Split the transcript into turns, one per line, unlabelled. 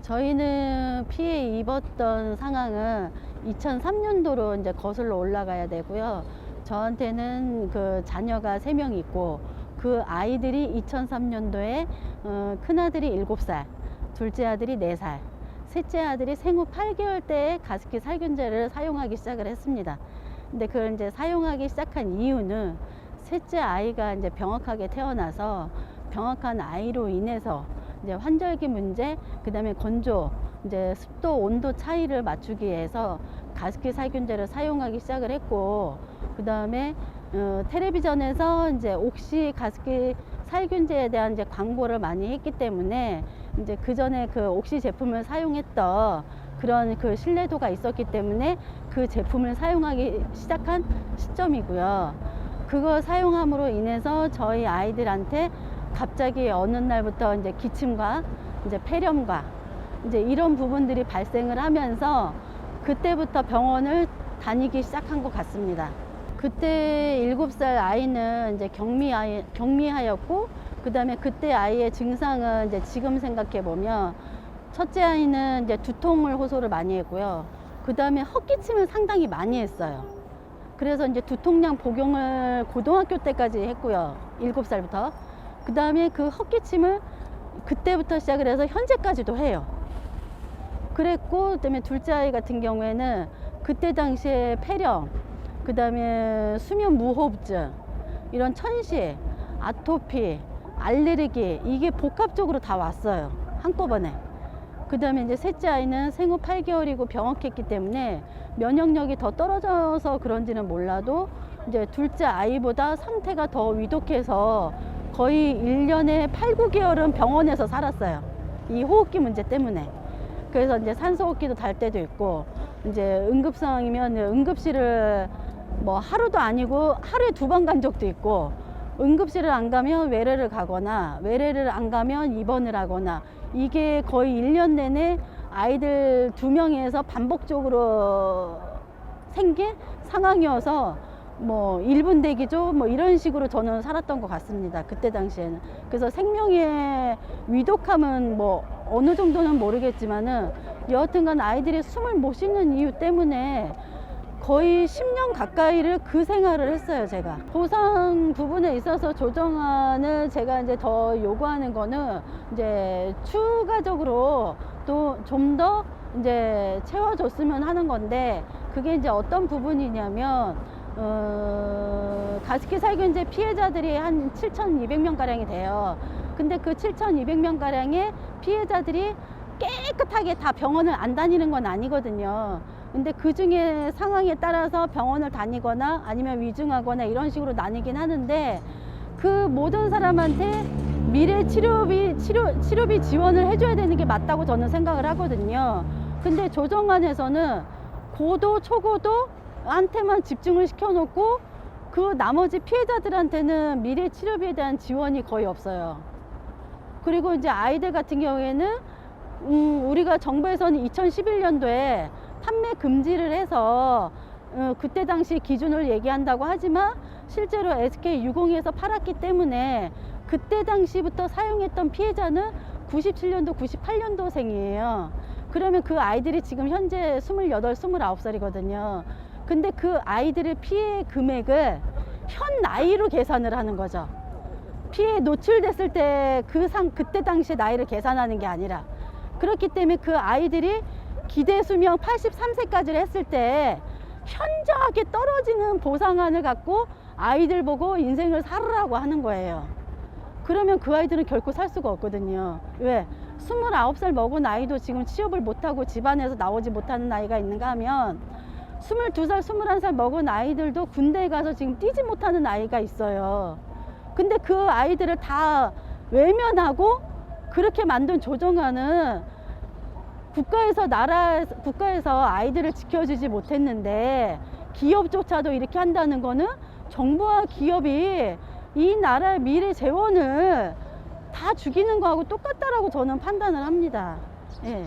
저희는 피해 입었던 상황은 2003년도로 이제 거슬러 올라가야 되고요. 저한테는 그 자녀가 3명 있고 그 아이들이 2003년도에 큰아들이 7살, 둘째 아들이 4살, 셋째 아들이 생후 8개월 때에 가습기 살균제를 사용하기 시작을 했습니다. 근데 그걸 이제 사용하기 시작한 이유는 셋째 아이가 이제 병확하게 태어나서 병확한 아이로 인해서 이제 환절기 문제, 그 다음에 건조, 이제 습도, 온도 차이를 맞추기 위해서 가습기 살균제를 사용하기 시작을 했고, 그 다음에 텔레비전에서 이제 옥시 가습기 살균제에 대한 이제 광고를 많이 했기 때문에 이제 그 전에 그 옥시 제품을 사용했던 그런 그 신뢰도가 있었기 때문에 그 제품을 사용하기 시작한 시점이고요. 그거 사용함으로 인해서 저희 아이들한테 갑자기 어느 날부터 이제 기침과 이제 폐렴과 이제 이런 부분들이 발생을 하면서 그때부터 병원을 다니기 시작한 것 같습니다. 그때 7살 아이는 이제 격리하였고, 그 다음에 그때 아이의 증상은 이제 지금 생각해 보면 첫째 아이는 이제 두통을 호소를 많이 했고요. 그 다음에 헛기침을 상당히 많이 했어요. 그래서 이제 두통약 복용을 고등학교 때까지 했고요. 7살부터. 그 다음에 그 헛기침을 그때부터 시작을 해서 현재까지도 해요. 그랬고, 그다음에 둘째 아이 같은 경우에는 그때 당시에 폐렴, 그 다음에 수면 무호흡증, 이런 천식, 아토피, 알레르기, 이게 복합적으로 다 왔어요. 한꺼번에. 그 다음에 이제 셋째 아이는 생후 8개월이고 병확했기 때문에 면역력이 더 떨어져서 그런지는 몰라도 이제 둘째 아이보다 상태가 더 위독해서 거의 1년에 8, 9개월은 병원에서 살았어요. 이 호흡기 문제 때문에. 그래서 이제 산소호흡기도 달 때도 있고, 이제 응급 상황이면 응급실을 뭐 하루도 아니고 하루에 2번 간 적도 있고, 응급실을 안 가면 외래를 가거나, 외래를 안 가면 입원을 하거나, 이게 거의 1년 내내 아이들 2명에서 반복적으로 생긴 상황이어서 뭐 1분 대기죠, 뭐 이런 식으로 저는 살았던 것 같습니다. 그때 당시에는. 그래서 생명의 위독함은 뭐 어느 정도는 모르겠지만은 여하튼간 아이들이 숨을 못 쉬는 이유 때문에 거의 10년 가까이를 그 생활을 했어요. 제가 보상 부분에 있어서 조정안을 제가 이제 더 요구하는 거는 이제 추가적으로 또 좀 더 이제 채워줬으면 하는 건데, 그게 이제 어떤 부분이냐면 가습기 살균제 피해자들이 한 7,200명 가량이 돼요. 근데 그 7,200명 가량의 피해자들이 깨끗하게 다 병원을 안 다니는 건 아니거든요. 근데 그 중에 상황에 따라서 병원을 다니거나 아니면 위중하거나 이런 식으로 나뉘긴 하는데, 그 모든 사람한테 미래 치료비 지원을 해줘야 되는 게 맞다고 저는 생각을 하거든요. 근데 조정안에서는 고도, 초고도 한테만 집중을 시켜놓고 그 나머지 피해자들한테는 미래 치료비에 대한 지원이 거의 없어요. 그리고 이제 아이들 같은 경우에는 우리가 정부에서는 2011년도에 판매 금지를 해서 그때 당시 기준을 얘기한다고 하지만 실제로 SK-유공에서 팔았기 때문에 그때 당시부터 사용했던 피해자는 97년도, 98년도생이에요. 그러면 그 아이들이 지금 현재 28, 29살이거든요. 근데 그 아이들의 피해 금액을 현 나이로 계산을 하는 거죠. 피해에 노출됐을 때 그때 당시 나이를 계산하는 게 아니라. 그렇기 때문에 그 아이들이 기대 수명 83세까지를 했을 때 현저하게 떨어지는 보상안을 갖고 아이들 보고 인생을 살으라고 하는 거예요. 그러면 그 아이들은 결코 살 수가 없거든요. 왜? 29살 먹은 아이도 지금 취업을 못하고 집안에서 나오지 못하는 나이가 있는가 하면 22살, 21살 먹은 아이들도 군대에 가서 지금 뛰지 못하는 아이가 있어요. 근데 그 아이들을 다 외면하고 그렇게 만든 조정안은 국가에서 아이들을 지켜주지 못했는데 기업조차도 이렇게 한다는 거는 정부와 기업이 이 나라의 미래 재원을 다 죽이는 거하고 똑같다라고 저는 판단을 합니다. 예.